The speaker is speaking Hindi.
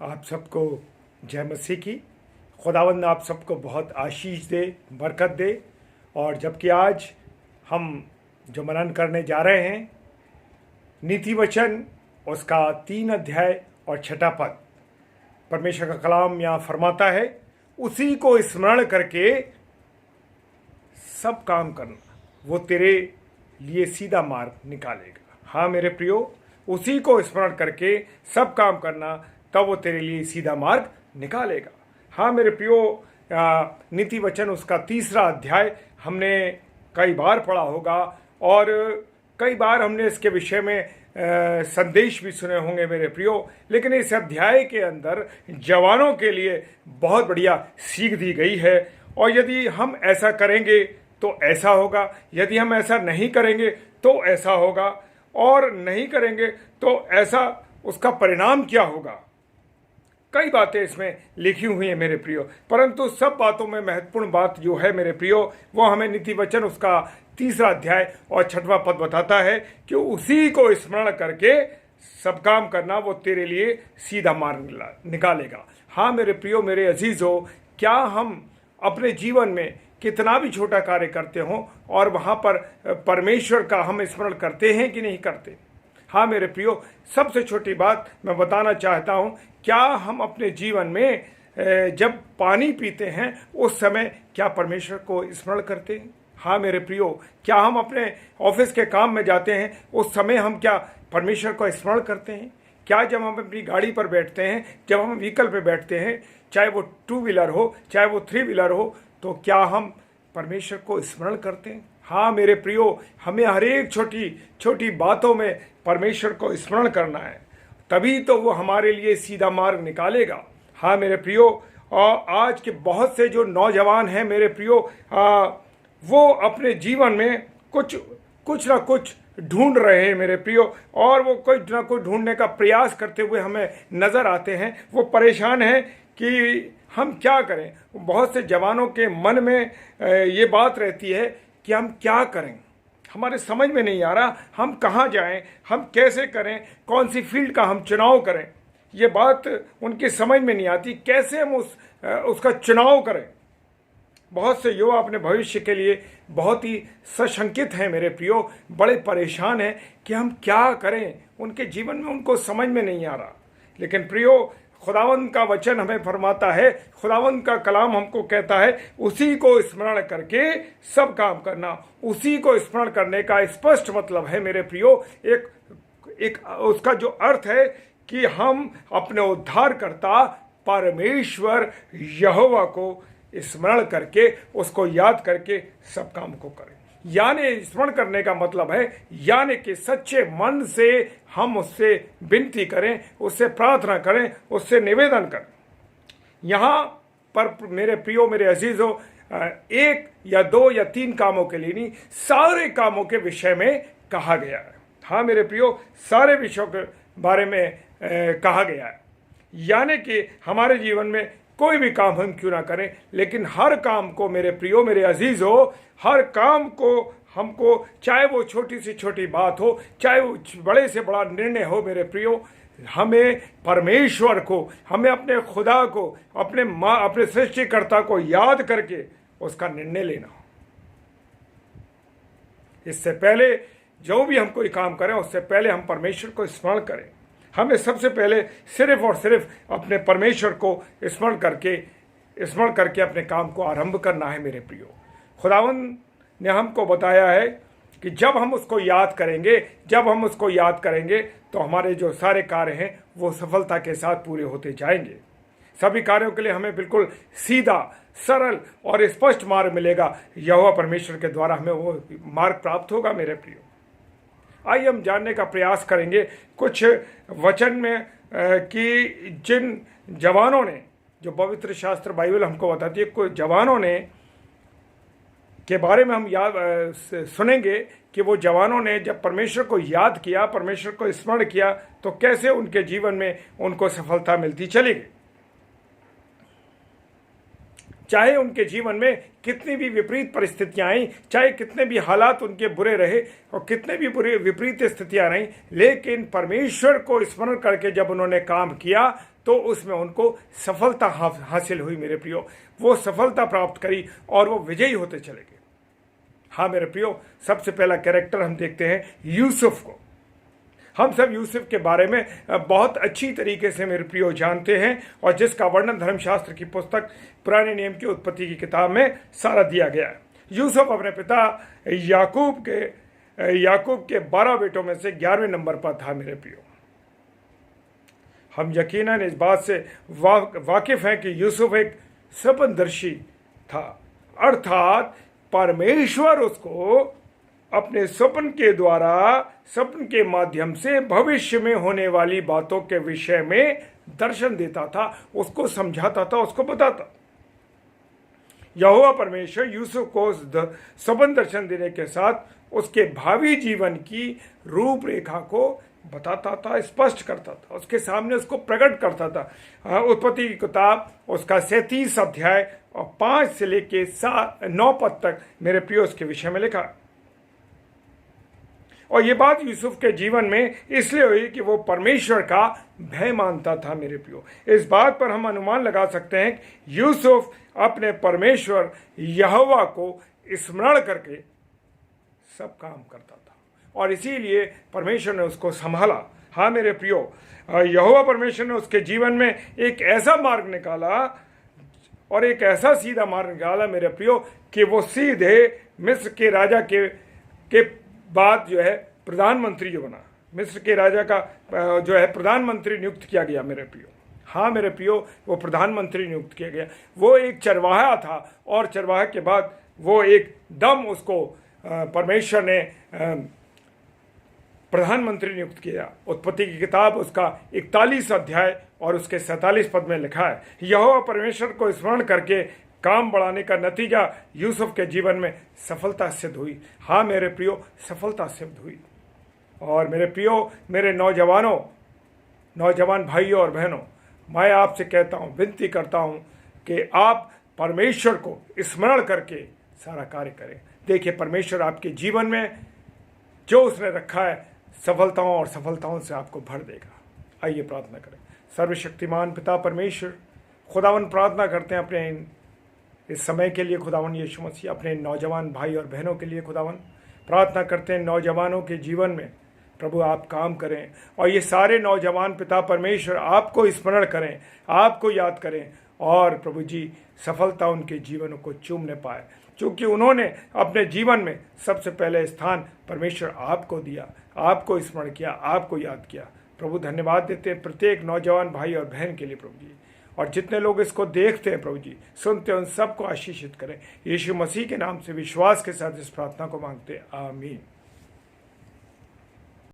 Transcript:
आप सबको जय मसीह की। खुदावंद आप सबको बहुत आशीष दे, बरकत दे। और जबकि आज हम जो मनन करने जा रहे हैं, नीति वचन उसका 3 अध्याय और 6 पद, परमेश्वर का कलाम यहाँ फरमाता है, उसी को स्मरण करके सब काम करना, वो तेरे लिए सीधा मार्ग निकालेगा। हाँ मेरे प्रियो, उसी को स्मरण करके सब काम करना, तब वो तेरे लिए सीधा मार्ग निकालेगा। हाँ मेरे प्रियो, नीति वचन उसका 3 अध्याय हमने कई बार पढ़ा होगा और कई बार हमने इसके विषय में संदेश भी सुने होंगे मेरे प्रियो। लेकिन इस अध्याय के अंदर जवानों के लिए बहुत बढ़िया सीख दी गई है, और यदि हम ऐसा करेंगे तो ऐसा होगा, यदि हम ऐसा नहीं करेंगे तो ऐसा होगा, और नहीं करेंगे तो ऐसा उसका परिणाम क्या होगा। कई बातें इसमें लिखी हुई हैं मेरे प्रियो, परंतु सब बातों में महत्वपूर्ण बात जो है मेरे प्रियो, वो हमें नीति वचन उसका 3 अध्याय और 6वां पद बताता है कि उसी को स्मरण करके सब काम करना, वो तेरे लिए सीधा मार्ग निकालेगा। हाँ मेरे प्रियो, मेरे अजीजों, क्या हम अपने जीवन में कितना भी छोटा कार्य करते हों और वहाँ पर परमेश्वर का हम स्मरण करते हैं कि नहीं करते? हाँ मेरे प्रियो, सबसे छोटी बात मैं बताना चाहता हूँ, क्या हम अपने जीवन में जब पानी पीते हैं उस समय क्या परमेश्वर को स्मरण करते हैं? हाँ मेरे प्रियो, क्या हम अपने ऑफिस के काम में जाते हैं उस समय हम क्या परमेश्वर को स्मरण करते हैं? क्या जब हम अपनी गाड़ी पर बैठते हैं, जब हम व्हीकल पर बैठते हैं, चाहे वो 2 व्हीलर हो चाहे वो 3 व्हीलर हो, तो क्या हम परमेश्वर को स्मरण करते हैं? हाँ मेरे प्रियो, हमें हर एक छोटी छोटी बातों में परमेश्वर को स्मरण करना है, तभी तो वो हमारे लिए सीधा मार्ग निकालेगा। हाँ मेरे प्रियो, और आज के बहुत से जो नौजवान हैं मेरे प्रियो, वो अपने जीवन में कुछ ना कुछ ढूंढ रहे हैं मेरे प्रियो, और वो कुछ ना कुछ ढूंढने का प्रयास करते हुए हमें नज़र आते हैं। वो परेशान हैं कि हम क्या करें। बहुत से जवानों के मन में ये बात रहती है कि हम क्या करें, हमारे समझ में नहीं आ रहा, हम कहाँ जाएं, हम कैसे करें, कौन सी फील्ड का हम चुनाव करें। ये बात उनकी समझ में नहीं आती, कैसे हम उसका चुनाव करें। बहुत से युवा अपने भविष्य के लिए बहुत ही सशंकित हैं मेरे प्रियो, बड़े परेशान हैं कि हम क्या करें, उनके जीवन में उनको समझ में नहीं आ रहा। लेकिन प्रियो, खुदावंद का वचन हमें फरमाता है, खुदावंद का कलाम हमको कहता है, उसी को स्मरण करके सब काम करना। उसी को स्मरण करने का स्पष्ट मतलब है मेरे प्रियो, एक उसका जो अर्थ है कि हम अपने उद्धारकर्ता परमेश्वर यहोवा को स्मरण करके, उसको याद करके सब काम को करें। यानी स्मरण करने का मतलब है, यानी कि सच्चे मन से हम उससे विनती करें, उससे प्रार्थना करें, उससे निवेदन करें। यहाँ पर मेरे प्रियो, मेरे अजीजों, 1 या 2 या 3 कामों के लिए नहीं, सारे कामों के विषय में कहा गया है। हाँ मेरे प्रियो, सारे विषयों के बारे में कहा गया है। यानी कि हमारे जीवन में कोई भी काम हम क्यों ना करें, लेकिन हर काम को मेरे प्रियो, मेरे अजीज हो, हर काम को हमको, चाहे वो छोटी से छोटी बात हो, चाहे वो बड़े से बड़ा निर्णय हो मेरे प्रियो, हमें परमेश्वर को, हमें अपने खुदा को, अपने सृष्टिकर्ता को याद करके उसका निर्णय लेना हो। इससे पहले जो भी हम कोई काम करें, उससे पहले हम परमेश्वर को स्मरण करें। हमें सबसे पहले सिर्फ और सिर्फ अपने परमेश्वर को स्मरण करके अपने काम को आरंभ करना है मेरे प्रियो। खुदावंद ने हमको बताया है कि जब हम उसको याद करेंगे तो हमारे जो सारे कार्य हैं वो सफलता के साथ पूरे होते जाएंगे। सभी कार्यों के लिए हमें बिल्कुल सीधा, सरल और स्पष्ट मार्ग मिलेगा। यहोवा परमेश्वर के द्वारा हमें वो मार्ग प्राप्त होगा मेरे प्रियो। आइए हम जानने का प्रयास करेंगे कुछ वचन में कि जिन जवानों ने, जो पवित्र शास्त्र बाइबल हमको बताती है, कुछ जवानों ने के बारे में हम सुनेंगे कि वो जवानों ने जब परमेश्वर को याद किया, परमेश्वर को स्मरण किया, तो कैसे उनके जीवन में उनको सफलता मिलती चली गई। चाहे उनके जीवन में कितनी भी विपरीत परिस्थितियां आई, चाहे कितने भी हालात उनके बुरे रहे और कितने भी बुरे विपरीत स्थितियां रहीं, लेकिन परमेश्वर को स्मरण करके जब उन्होंने काम किया तो उसमें उनको सफलता हासिल हुई। मेरे प्रियो, वो सफलता प्राप्त करी और वो विजयी होते चले गए। हाँ मेरे प्रियो, सबसे पहला कैरेक्टर हम देखते हैं यूसुफ को। हम सब यूसुफ के बारे में बहुत अच्छी तरीके से मेरे प्रियो जानते हैं और जिसका वर्णन धर्मशास्त्र की पुस्तक पुराने नियम की उत्पत्ति की किताब में सारा दिया गया है। यूसुफ अपने पिता याकूब के 12 बेटों में से 11वें नंबर पर था। मेरे प्रियो, हम यकीनन इस बात से वाकिफ हैं कि यूसुफ एक स्वप्नदर्शी था, अर्थात परमेश्वर उसको अपने स्वप्न के द्वारा, स्वप्न के माध्यम से भविष्य में होने वाली बातों के विषय में दर्शन देता था, उसको समझाता था, उसको बताता। यहोवा परमेश्वर यूसुफ को स्वप्न दर्शन देने के साथ उसके भावी जीवन की रूपरेखा को बताता था, स्पष्ट करता था, उसके सामने उसको प्रकट करता था। उत्पत्ति की किताब उसका 37 अध्याय और 5 से लेके 9 पद तक मेरे प्रियो उसके विषय में लिखा। और ये बात यूसुफ के जीवन में इसलिए हुई कि वो परमेश्वर का भय मानता था। मेरे प्रियो, इस बात पर हम अनुमान लगा सकते हैं कि यूसुफ अपने परमेश्वर यहोवा को स्मरण करके सब काम करता था और इसीलिए परमेश्वर ने उसको संभाला। हाँ मेरे प्रियो, यहोवा परमेश्वर ने उसके जीवन में एक ऐसा मार्ग निकाला और एक ऐसा सीधा मार्ग निकाला मेरे प्रियो कि वो सीधे मिस्र के राजा के बाद जो है प्रधानमंत्री जो बना, मिस्र के राजा का जो है प्रधानमंत्री नियुक्त किया गया। मेरे प्रियो, हाँ मेरे प्रियो, वो प्रधानमंत्री नियुक्त किया गया। वो एक चरवाहा था और चरवाहा के बाद वो एकदम उसको परमेश्वर ने प्रधानमंत्री नियुक्त किया। उत्पत्ति की किताब उसका 41 अध्याय और उसके 47 पद में लिखा है, यहोवा परमेश्वर को स्मरण करके काम बढ़ाने का नतीजा यूसुफ के जीवन में सफलता सिद्ध हुई। हाँ मेरे प्रियो, सफलता सिद्ध हुई। और मेरे प्रियो, मेरे नौजवान भाइयों और बहनों, मैं आपसे कहता हूँ, विनती करता हूँ कि आप परमेश्वर को स्मरण करके सारा कार्य करें। देखिए, परमेश्वर आपके जीवन में जो उसने रखा है सफलताओं से आपको भर देगा। आइए प्रार्थना करें। सर्वशक्तिमान पिता परमेश्वर, खुदावन प्रार्थना करते हैं अपने इस समय के लिए खुदावन यीशु मसीह, अपने नौजवान भाई और बहनों के लिए खुदावन प्रार्थना करते हैं। नौजवानों के जीवन में प्रभु आप काम करें और ये सारे नौजवान पिता परमेश्वर आपको स्मरण करें, आपको याद करें और प्रभु जी सफलता उनके जीवनों को चूमने पाए, क्योंकि उन्होंने अपने जीवन में सबसे पहले स्थान परमेश्वर आपको दिया, आपको स्मरण किया, आपको याद किया। प्रभु धन्यवाद देते हैं प्रत्येक नौजवान भाई और बहन के लिए प्रभु जी, और जितने लोग इसको देखते हैं प्रभु जी, सुनते हैं, उन सबको आशीषित करें। यीशु मसीह के नाम से विश्वास के साथ इस प्रार्थना को मांगते हैं, आमीन।